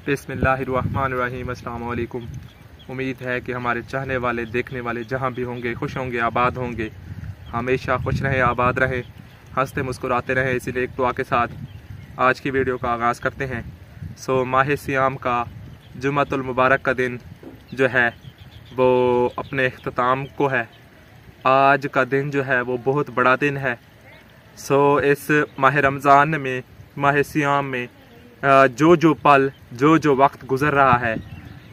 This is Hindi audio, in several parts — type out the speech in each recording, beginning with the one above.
बिस्मिल्लाहिर्रहमानिर्रहीम। अस्सलाम वालेकुम। उम्मीद है कि हमारे चाहने वाले, देखने वाले जहाँ भी होंगे खुश होंगे, आबाद होंगे, हमेशा खुश रहें, आबाद रहें, हंसते मुस्कुराते रहें। इसीलिए एक दुआ के साथ आज की वीडियो का आगाज़ करते हैं। माह सियाम का जुम्मतुल मुबारक का दिन जो है वो अपने इख्तिताम को है। आज का दिन जो है वो बहुत बड़ा दिन है। इस माह रमज़ान में, माह सियाम में जो पल, जो वक्त गुज़र रहा है,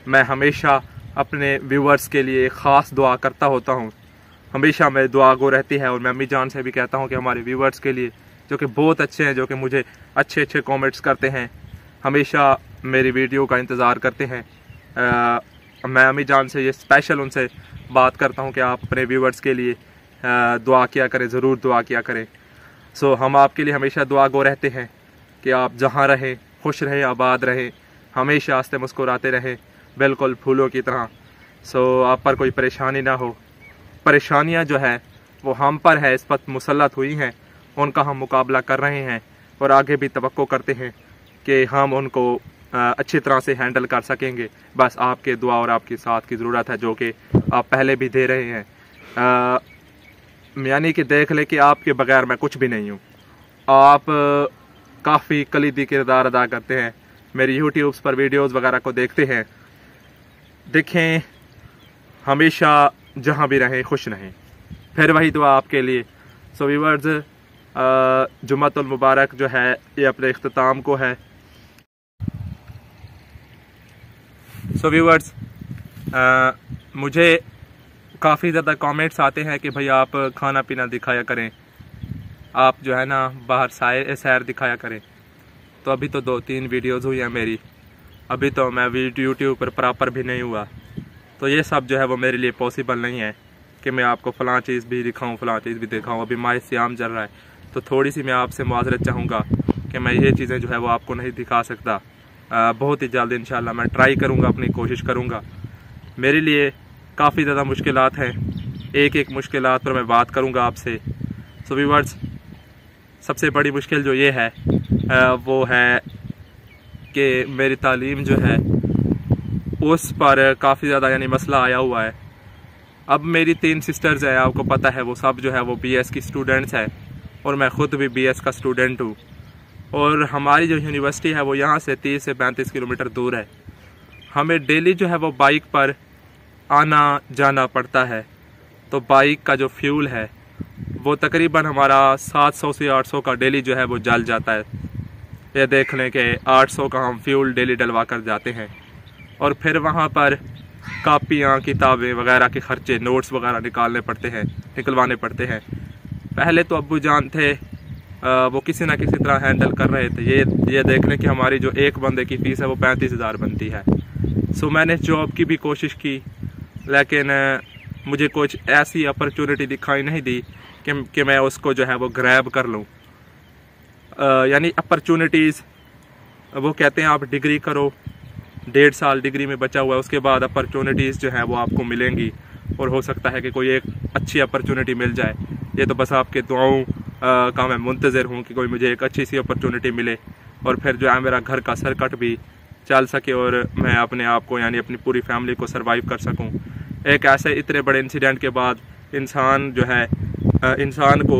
मैं हमेशा अपने व्यूवर्स के लिए ख़ास दुआ करता होता हूँ। हमेशा मेरी दुआ गो रहती है और मैं अम्मी जान से भी कहता हूँ कि हमारे व्यूवर्स के लिए, जो कि बहुत अच्छे हैं, जो कि मुझे अच्छे कमेंट्स करते हैं, हमेशा मेरी वीडियो का इंतज़ार करते हैं। मैं अम्मी जान से ये स्पेशल उनसे बात करता हूँ कि आप अपने व्यूवर्स के लिए दुआ किया करें, ज़रूर दुआ किया करें। हम आपके लिए हमेशा दुआ गो रहते हैं कि आप जहाँ रहें खुश रहें, आबाद रहें, हमेशा हंसते मुस्कुराते रहें, बिल्कुल फूलों की तरह। आप पर कोई परेशानी ना हो। परेशानियाँ जो है वो हम पर है, इस पर मुसल्लत हुई हैं, उनका हम मुकाबला कर रहे हैं और आगे भी तवक्को करते हैं कि हम उनको अच्छी तरह से हैंडल कर सकेंगे। बस आपके दुआ और आपकी साथ की ज़रूरत है, जो कि आप पहले भी दे रहे हैं। यानी कि देख ले कि आपके बगैर मैं कुछ भी नहीं हूँ। आप काफ़ी कलीदी किरदार अदा करते हैं, मेरी यूट्यूब्स पर वीडियोस वगैरह को देखते हैं। देखें, हमेशा जहाँ भी रहें खुश रहें, फिर वही दुआ आपके लिए। व्यूअर्स, जुम्मतुल मुबारक जो है ये अपने इख्तिताम को है। व्यूअर्स, मुझे काफ़ी ज़्यादा कमेंट्स आते हैं कि भाई आप खाना पीना दिखाया करें, आप जो है ना बाहर सैर दिखाया करें। तो अभी तो 2-3 वीडियोज़ हुई हैं मेरी, अभी तो मैं यूट्यूब पर प्रॉपर भी नहीं हुआ। तो ये सब जो है वो मेरे लिए पॉसिबल नहीं है कि मैं आपको फ़लाँ चीज़ भी दिखाऊं, फ़लाँ चीज़ भी दिखाऊं। अभी माह सियाम चल रहा है, तो थोड़ी सी मैं आपसे माज़रत चाहूँगा कि मैं ये चीज़ें जो है वो आपको नहीं दिखा सकता। बहुत ही जल्द इंशाल्लाह मैं ट्राई करूँगा, अपनी कोशिश करूँगा। मेरे लिए काफ़ी ज़्यादा मुश्किलात हैं, एक मुश्किलात पर मैं बात करूँगा आपसे। व्यूअर्स, सबसे बड़ी मुश्किल जो ये है वो है कि मेरी तालीम जो है उस पर काफ़ी ज़्यादा यानी मसला आया हुआ है। अब मेरी 3 सिस्टर्स हैं, आपको पता है, वो सब जो है वो BS की स्टूडेंट्स हैं और मैं ख़ुद भी BS का स्टूडेंट हूँ। और हमारी जो यूनिवर्सिटी है वो यहाँ से 30 से 35 किलोमीटर दूर है। हमें डेली जो है वो बाइक पर आना जाना पड़ता है। तो बाइक का जो फ्यूल है वो तकरीबन हमारा 700 से 800 का डेली जो है वो जल जाता है। ये देख लें कि 800 का हम फ्यूल डेली डलवा कर जाते हैं। और फिर वहाँ पर कापियाँ, किताबें वगैरह के ख़र्चे, नोट्स वगैरह निकलवाने पड़ते हैं। पहले तो अब्बू जान थे, वो किसी ना किसी तरह हैंडल कर रहे थे। ये देख लें कि हमारी जो एक बंदे की फ़ीस है वो 35,000 बनती है। मैंने जॉब की भी कोशिश की, लेकिन मुझे कुछ ऐसी अपॉर्चुनिटी दिखाई नहीं दी कि मैं उसको जो है वो ग्रैब कर लूँ। यानी अपॉर्चुनिटीज़, वो कहते हैं आप डिग्री करो, 1.5 साल डिग्री में बचा हुआ है, उसके बाद अपॉर्चुनिटीज़ जो है वो आपको मिलेंगी और हो सकता है कि कोई एक अच्छी अपॉर्चुनिटी मिल जाए। ये तो बस आपके दुआओं का मैं मुंतज़िर हूँ कि कोई मुझे एक अच्छी सी अपॉर्चुनिटी मिले और फिर जो है मेरा घर का सरकट भी चल सके और मैं अपने आप को यानी अपनी पूरी फैमिली को सर्वाइव कर सकूँ। एक ऐसे इतने बड़े इंसिडेंट के बाद इंसान जो है, इंसान को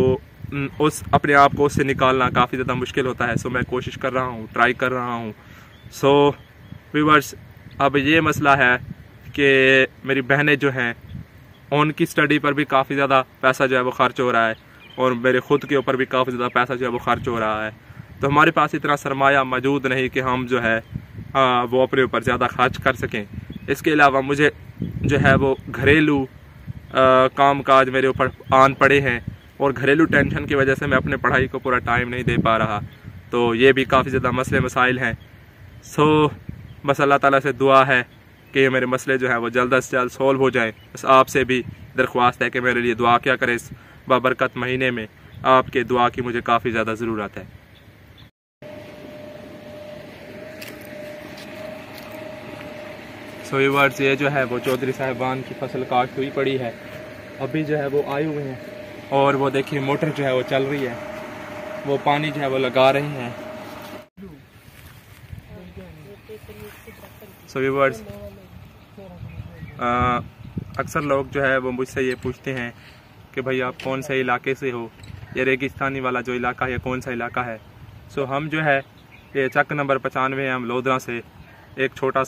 अपने आप को उससे निकालना काफ़ी ज़्यादा मुश्किल होता है। मैं कोशिश कर रहा हूँ, ट्राई कर रहा हूँ। व्यूअर्स, अब ये मसला है कि मेरी बहनें जो हैं उनकी स्टडी पर भी काफ़ी ज़्यादा पैसा जो है वो खर्च हो रहा है और मेरे ख़ुद के ऊपर भी काफ़ी ज़्यादा पैसा जो है वो खर्च हो रहा है। तो हमारे पास इतना सरमाया मौजूद नहीं कि हम जो है वो अपने ऊपर ज़्यादा खर्च कर सकें। इसके अलावा मुझे जो है वो घरेलू काम काज मेरे ऊपर आन पड़े हैं और घरेलू टेंशन की वजह से मैं अपने पढ़ाई को पूरा टाइम नहीं दे पा रहा। तो ये भी काफ़ी ज़्यादा मसले मसाइल हैं। बस अल्लाह ताला से दुआ है कि मेरे मसले जो हैं वो जल्द से जल्द सॉल्व हो जाएं। बस आपसे भी दरख्वास्त है कि मेरे लिए दुआ क्या करें। इस बाबरकत महीने में आपके दुआ की मुझे काफ़ी ज़्यादा ज़रूरत है। व्यूअर्स, ये जो है वो चौधरी साहिबान की फसल काट हुई पड़ी है, अभी जो है वो आए हुए हैं और वो देखिए मोटर जो है वो चल रही है, वो पानी जो है वो लगा रही हैं। सो व्यूअर्स, अक्सर लोग जो है वो मुझसे ये पूछते हैं कि भाई आप कौन से इलाके से हो, ये रेगिस्तानी वाला जो इलाका है कौन सा इलाका है। सो हम जो है ये चक नंबर 95 है, हम लोधरा से एक छोटा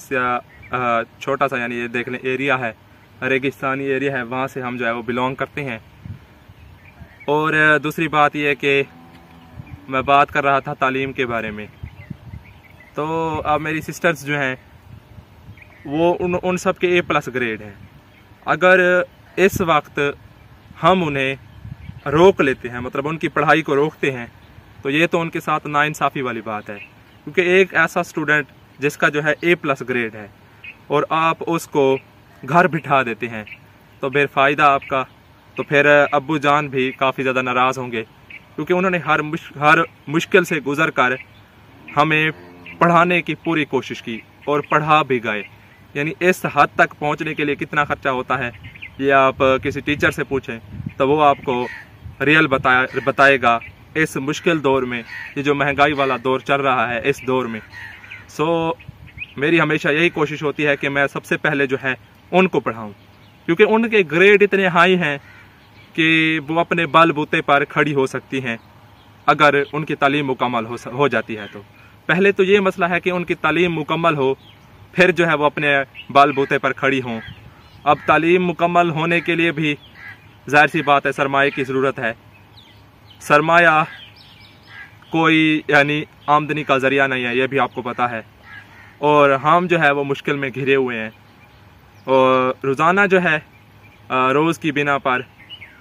सा यानी ये देख लें एरिया है, रेगिस्तानी एरिया है, वहाँ से हम जो है वो बिलोंग करते हैं। और दूसरी बात यह कि मैं बात कर रहा था तालीम के बारे में, तो अब मेरी सिस्टर्स जो हैं वो उन सब के A+ ग्रेड हैं। अगर इस वक्त हम उन्हें रोक लेते हैं, मतलब उनकी पढ़ाई को रोकते हैं, तो ये तो उनके साथ नाइंसाफ़ी वाली बात है। क्योंकि एक ऐसा स्टूडेंट जिसका जो है A+ ग्रेड है और आप उसको घर बिठा देते हैं तो बेफ़ायदा आपका। तो फिर अब्बू जान भी काफ़ी ज़्यादा नाराज़ होंगे, क्योंकि उन्होंने हर मुश्किल से गुज़र कर हमें पढ़ाने की पूरी कोशिश की और पढ़ा भी गए। यानी इस हद तक पहुंचने के लिए कितना खर्चा होता है ये आप किसी टीचर से पूछें तो वो आपको रियल बताएगा इस मुश्किल दौर में, ये जो महंगाई वाला दौर चल रहा है इस दौर में। सो मेरी हमेशा यही कोशिश होती है कि मैं सबसे पहले जो है उनको पढ़ाऊं, क्योंकि उनके ग्रेड इतने हाई हैं कि वो अपने बलबूते पर खड़ी हो सकती हैं अगर उनकी तालीम मुकम्मल हो जाती है। तो पहले तो ये मसला है कि उनकी तालीम मुकम्मल हो, फिर जो है वो अपने बलबूते पर खड़ी हों। अब तालीम मुकम्मल होने के लिए भी ज़ाहिर सी बात है सरमाए की ज़रूरत है। सरमाया कोई यानी आमदनी का ज़रिया नहीं है, ये भी आपको पता है। और हम जो है वो मुश्किल में घिरे हुए हैं और रोज़ाना जो है रोज़ की बिना पर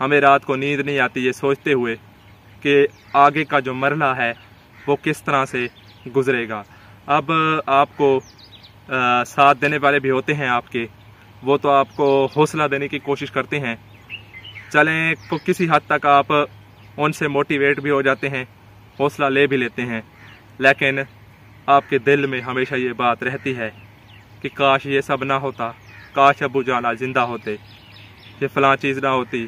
हमें रात को नींद नहीं आती, ये सोचते हुए कि आगे का जो मरला है वो किस तरह से गुजरेगा। अब आपको साथ देने वाले भी होते हैं आपके, वो तो आपको हौसला देने की कोशिश करते हैं। चलें तो किसी हद तक आप उनसे मोटिवेट भी हो जाते हैं, हौसला ले भी लेते हैं, लेकिन आपके दिल में हमेशा ये बात रहती है कि काश ये सब ना होता, काश अब्बू जान जिंदा होते, ये फ़लाँ चीज़ ना होती,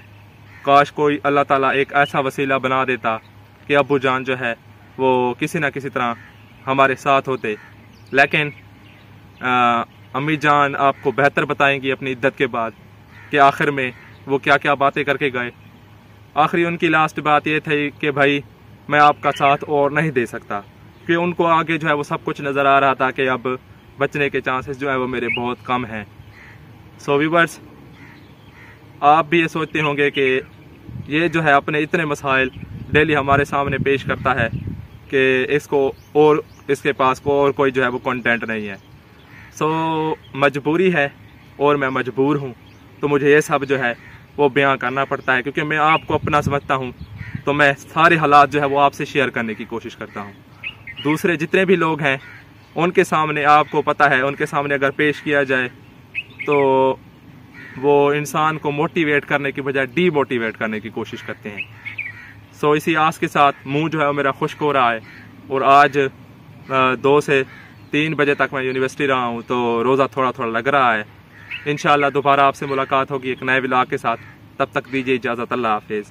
काश कोई अल्लाह ताला एक ऐसा वसीला बना देता कि अब्बू जान जो है वो किसी ना किसी तरह हमारे साथ होते। लेकिन अम्मी जान आपको बेहतर बताएंगी अपनी इद्दत के बाद कि आखिर में वो क्या क्या बातें करके गए। आखिरी उनकी लास्ट बात ये थी कि भाई मैं आपका साथ और नहीं दे सकता, क्योंकि उनको आगे जो है वो सब कुछ नज़र आ रहा था कि अब बचने के चांसेस जो है वो मेरे बहुत कम हैं। सो व्यूअर्स, आप भी ये सोचते होंगे कि ये जो है अपने इतने मसाइल डेली हमारे सामने पेश करता है कि इसको और इसके पास को और कोई जो है वो कंटेंट नहीं है। सो मजबूरी है और मैं मजबूर हूँ, तो मुझे ये सब जो है वो बयां करना पड़ता है, क्योंकि मैं आपको अपना समझता हूँ तो मैं सारे हालात जो है वो आपसे शेयर करने की कोशिश करता हूँ। दूसरे जितने भी लोग हैं उनके सामने आपको पता है, उनके सामने अगर पेश किया जाए तो वो इंसान को मोटिवेट करने की बजाय डीमोटिवेट करने की कोशिश करते हैं। सो इसी आस के साथ मुंह जो है वो मेरा खुश्क हो रहा है और आज 2 से 3 बजे तक मैं यूनिवर्सिटी रहा हूँ, तो रोज़ा थोड़ा थोड़ा लग रहा है। इंशाअल्लाह दोबारा आपसे मुलाकात होगी एक नए व्लॉग के साथ। तब तक दीजिए इजाज़त। अल्लाह हाफिज़।